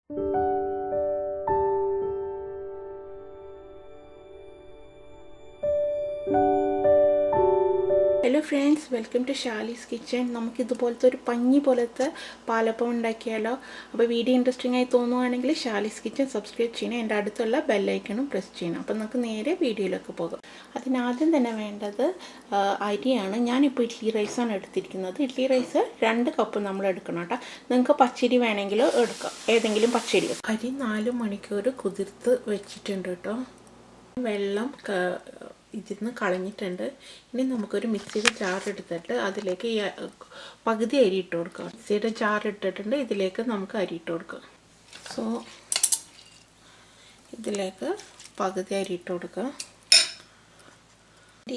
Hello friends, welcome to Shali's Kitchen. നമുക്ക് ഇതുപോലത്തെ ഒരു പഞ്ഞി പോലത്തെ പാലപ്പം ഉണ്ടാക്കിയാലോ. അപ്പോൾ വീഡിയോ ഇൻട്രസ്റ്റിംഗ് ആയി തോന്നുവാണെങ്കിൽ ഷാലീസ് കിച്ചൻ സബ്സ്ക്രൈബ് ചെയ്യണം, എൻ്റെ അടുത്തുള്ള ബെൽ ഐക്കണും പ്രസ് ചെയ്യണം. അപ്പോൾ നമുക്ക് നേരെ വീഡിയോയിലേക്ക് പോകാം. അതിനാദ്യം തന്നെ വേണ്ടത് അരിയാണ്. ഞാനിപ്പോൾ ഇഡ്ഡലി റൈസാണ് എടുത്തിരിക്കുന്നത്. ഇഡ്ഡലി റൈസ് 2 കപ്പ് നമ്മൾ എടുക്കണം കേട്ടോ. നിങ്ങൾക്ക് പച്ചരി വേണമെങ്കിൽ എടുക്കാം, ഏതെങ്കിലും പച്ചരി. അരി 4 മണിക്കൂർ കുതിർത്ത് വെച്ചിട്ടുണ്ട് കേട്ടോ. വെള്ളം ഇതിന്ന് കളഞ്ഞിട്ടുണ്ട്. ഇനി നമുക്കൊരു മിക്സിയുടെ ജാർ എടുത്തിട്ട് അതിലേക്ക് പകുതി അരി ഇട്ട് കൊടുക്കാം. മിക്സിയുടെ ജാർ ഇട്ടിട്ടുണ്ട്, ഇതിലേക്ക് നമുക്ക് അരി ഇട്ട് കൊടുക്കാം. സോ ഇതിലേക്ക് പകുതി അരി ഇട്ട് കൊടുക്കാം.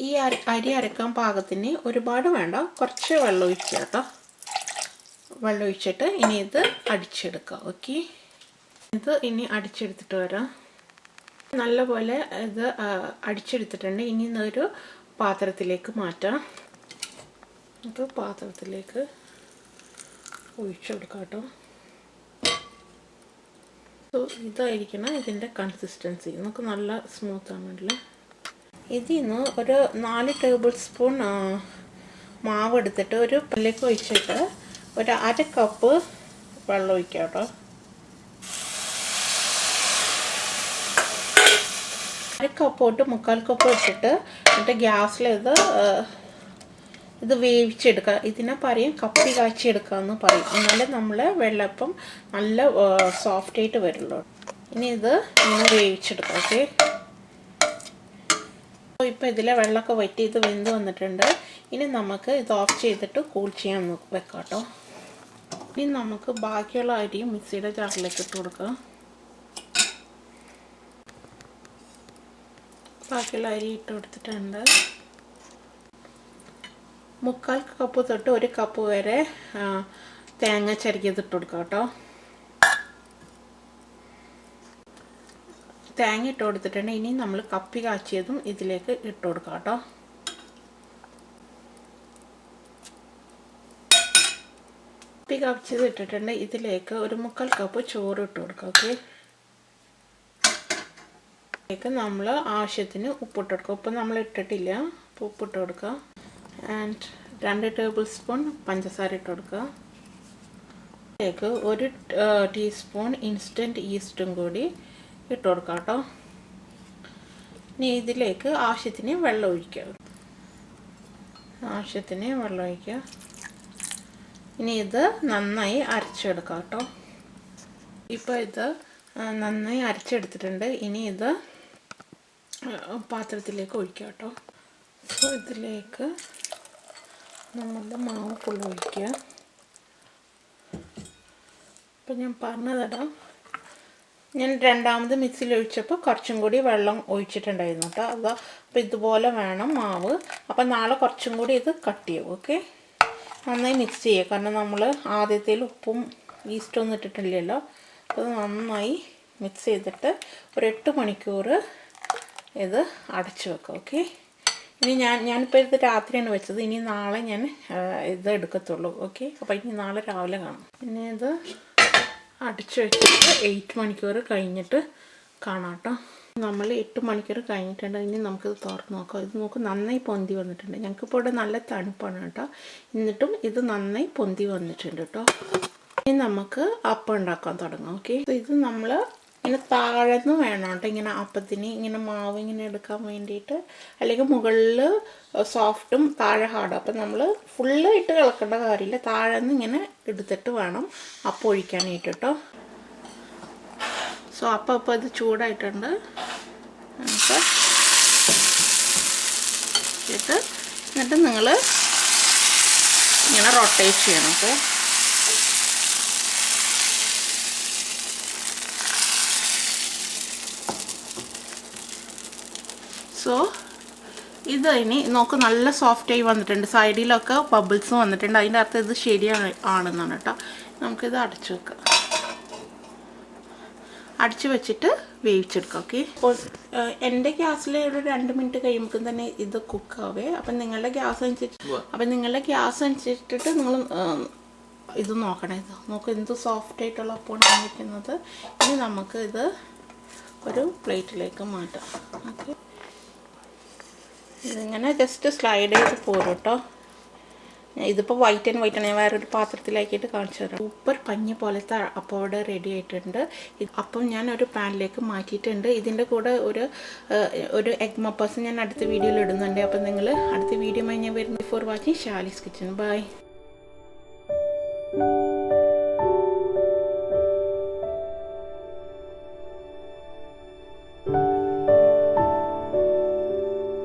ഈ അരി അരക്കാൻ പാകത്തിന് ഒരുപാട് വേണ്ട, കുറച്ച് വെള്ളം ഒഴിക്കുക കേട്ടോ. വെള്ളം ഒഴിച്ചിട്ട് ഇനി ഇത് അടിച്ചെടുക്കാം. ഓക്കെ, ഇത് ഇനി അടിച്ചെടുത്തിട്ട് വരാം. നല്ലപോലെ ഇത് അടിച്ചെടുത്തിട്ടുണ്ട്. ഇനി ഒരു പാത്രത്തിലേക്ക് മാറ്റാം. ഇത് പാത്രത്തിലേക്ക് ഒഴിച്ചു കൊടുക്കാം കേട്ടോ. സോ ഇതായിരിക്കണം ഇതിൻ്റെ കൺസിസ്റ്റൻസി. നമുക്ക് നല്ല സ്മൂത്ത് ആണല്ലേ. ഇതിന്ന് ഒരു 4 ടേബിൾ സ്പൂൺ മാവ് എടുത്തിട്ട് ഒരു പല്ലേക്ക് ഒഴിച്ചിട്ട് ഒരു 1/2 കപ്പ് വെള്ളം ഒഴിക്കാം കേട്ടോ. 1/2 കപ്പ് തൊട്ട് 1/4 കപ്പ് ഇട്ടിട്ട് എന്നിട്ട് ഗ്യാസിൽ ഇത് വേവിച്ചെടുക്കുക. ഇതിനെ പറയും കപ്പി കാച്ചിയെടുക്കുക എന്ന് പറയും. എന്നാലേ നമ്മൾ വെള്ളപ്പം നല്ല സോഫ്റ്റായിട്ട് വരുള്ളൂ. ഇനി ഇത് ഇങ്ങനെ വേവിച്ചെടുക്കാം. ഓക്കെ, ഇപ്പോൾ ഇതിലെ വെള്ളമൊക്കെ വറ്റി ഇത് വെന്ത് വന്നിട്ടുണ്ട്. ഇനി നമുക്ക് ഇത് ഓഫ് ചെയ്തിട്ട് കൂൾ ചെയ്യാൻ വെക്കാം കേട്ടോ. ഇനി നമുക്ക് ബാക്കിയുള്ള അരിയും മിക്സിയുടെ ജാറിലേക്ക് ഇട്ട് കൊടുക്കാം. ബാക്കിയുള്ള അരി ഇട്ട് കൊടുത്തിട്ടുണ്ട്. 1/4 കപ്പ് തൊട്ട് 1 കപ്പ് വരെ തേങ്ങ ചിരകിയത് ഇട്ട് കൊടുക്കാം കേട്ടോ. തേങ്ങ ഇട്ട് കൊടുത്തിട്ടുണ്ട്. ഇനി നമ്മൾ കപ്പി കാച്ചിയതും ഇതിലേക്ക് ഇട്ട് കൊടുക്കാം കേട്ടോ. കപ്പി കാച്ചിയത് ഇട്ടിട്ടുണ്ട്. ഇതിലേക്ക് ഒരു 1/4 കപ്പ് ചോറ് ഇട്ട് കൊടുക്കാം. ഓക്കെ, നമ്മൾ ആവശ്യത്തിന് ഉപ്പിട്ട് കൊടുക്കുക. ഉപ്പ് നമ്മൾ ഇട്ടിട്ടില്ല, അപ്പോൾ ഉപ്പിട്ട് കൊടുക്കുക. ആൻഡ് 2 ടേബിൾ സ്പൂൺ പഞ്ചസാര ഇട്ട് കൊടുക്കുക. ഇതിലേക്ക് 1 ടീസ്പൂൺ ഇൻസ്റ്റൻറ്റ് ഈസ്റ്റും കൂടി ഇട്ട് കൊടുക്കുക കേട്ടോ. ഇനി ഇതിലേക്ക് ആവശ്യത്തിന് വെള്ളം ഒഴിക്കുക. ആവശ്യത്തിന് വെള്ളം ഒഴിക്കുക. ഇനി ഇത് നന്നായി അരച്ചെടുക്കാം കേട്ടോ. ഇപ്പോൾ ഇത് നന്നായി അരച്ചെടുത്തിട്ടുണ്ട്. ഇനി ഇത് പാത്രത്തിലേക്ക് ഒഴിക്കുക കേട്ടോ. സോ ഇതിലേക്ക് നമ്മളുടെ മാവ് ഫുള്ള് ഒഴിക്കുക. അപ്പം ഞാൻ പറഞ്ഞതടാ, ഞാൻ രണ്ടാമത് മിക്സിയിൽ ഒഴിച്ചപ്പോൾ കുറച്ചും കൂടി വെള്ളം ഒഴിച്ചിട്ടുണ്ടായിരുന്നു കേട്ടോ. അതാ, അപ്പോൾ ഇതുപോലെ വേണം മാവ്. അപ്പം നാളെ കുറച്ചും കൂടി ഇത് കട്ട് ചെയ്യും. ഓക്കെ, നന്നായി മിക്സ് ചെയ്യുക. കാരണം നമ്മൾ ആദ്യത്തേൽ ഉപ്പും ഈസ്റ്റൊന്നും ഇട്ടിട്ടില്ലല്ലോ. അപ്പോൾ നന്നായി മിക്സ് ചെയ്തിട്ട് ഒരു 8 മണിക്കൂർ ഇത് അടച്ചു വെക്കാം. ഓക്കെ, ഇനി ഞാനിപ്പോൾ ഇത് രാത്രിയാണ് വെച്ചത്. ഇനി നാളെ ഞാൻ ഇത് എടുക്കത്തുള്ളൂ. ഓക്കെ, അപ്പോൾ ഇനി നാളെ രാവിലെ കാണാം. പിന്നെ ഇത് അടച്ചു വെച്ചിട്ട് 8 മണിക്കൂർ കഴിഞ്ഞിട്ട് കാണാം കേട്ടോ. നമ്മൾ 8 മണിക്കൂർ കഴിഞ്ഞിട്ടുണ്ട്. ഇനി നമുക്കിത് തുറന്ന് നോക്കാം. ഇത് നോക്ക്, നന്നായി പൊന്തി വന്നിട്ടുണ്ട്. ഞങ്ങൾക്കിപ്പോൾ ഇവിടെ നല്ല തണുപ്പാണ് കേട്ടോ. എന്നിട്ടും ഇത് നന്നായി പൊന്തി വന്നിട്ടുണ്ട് കേട്ടോ. ഇനി നമുക്ക് അപ്പം ഉണ്ടാക്കാൻ തുടങ്ങാം. ഓക്കെ, ഇത് നമ്മൾ ഇങ്ങനെ താഴെന്ന് വേണം കേട്ടോ. ഇങ്ങനെ അപ്പത്തിന് ഇങ്ങനെ മാവ് ഇങ്ങനെ എടുക്കാൻ വേണ്ടിയിട്ട്, അല്ലെങ്കിൽ മുകളിൽ സോഫ്റ്റും താഴെ ഹാർഡും. അപ്പം നമ്മൾ ഫുള്ള് ഇട്ട് കിളക്കേണ്ട കാര്യമില്ല. താഴെന്ന് ഇങ്ങനെ എടുത്തിട്ട് വേണം അപ്പം ഒഴിക്കാനായിട്ട് കേട്ടോ. സോ അപ്പം ഇത് ചൂടായിട്ടുണ്ട്. നമുക്ക് എന്നിട്ട് നിങ്ങൾ ഇങ്ങനെ റൊട്ടേറ്റ് ചെയ്യണം. ഓക്കെ, സോ ഇത് ഇനി നോക്ക്, നല്ല സോഫ്റ്റായി വന്നിട്ടുണ്ട്. സൈഡിലൊക്കെ ബബിൾസ് വന്നിട്ടുണ്ട്. അതിൻ്റെ അർത്ഥം ഇത് ശരിയാണെന്നാണ് കേട്ടോ. നമുക്കിത് അടച്ചു വെക്കാം. അടച്ചു വെച്ചിട്ട് വേവിച്ചെടുക്കാം. ഓക്കെ, അപ്പോൾ എൻ്റെ ഗ്യാസിൽ ഒരു 2 മിനിറ്റ് കഴിയുമ്പോൾ തന്നെ ഇത് കുക്കാവേ. അപ്പം നിങ്ങളുടെ ഗ്യാസ് അനുസരിച്ചിട്ട് നിങ്ങൾ ഇത് നോക്കണം, ഇത് നോക്ക് എന്ത് സോഫ്റ്റ് ആയിട്ടുള്ള അപ്പമാണ് വന്നിരിക്കുന്നത്. ഇനി നമുക്ക് ഇത് ഒരു പ്ലേറ്റിലേക്ക് മാറ്റാം. ഓക്കെ, ഇതിങ്ങനെ ജസ്റ്റ് സ്ലൈഡ് ചെയ്ത് പോരും കേട്ടോ. ഇതിപ്പോൾ വൈറ്റ് ആണ്, ഞാൻ വേറൊരു പാത്രത്തിലാക്കിയിട്ട് കാണിച്ചു തരാം. സൂപ്പർ പഞ്ഞി പോലത്തെ അപ്പം ഇവിടെ റെഡി ആയിട്ടുണ്ട്. അപ്പം ഞാൻ ഒരു പാനിലേക്ക് മാറ്റിയിട്ടുണ്ട്. ഇതിൻ്റെ കൂടെ ഒരു എഗ് മപ്പാസ് ഞാൻ അടുത്ത വീഡിയോയിൽ ഇടുന്നുണ്ട്. അപ്പം നിങ്ങൾ അടുത്ത വീഡിയോ ഞാൻ വരുന്നത്. For watching Shali's kitchen. By.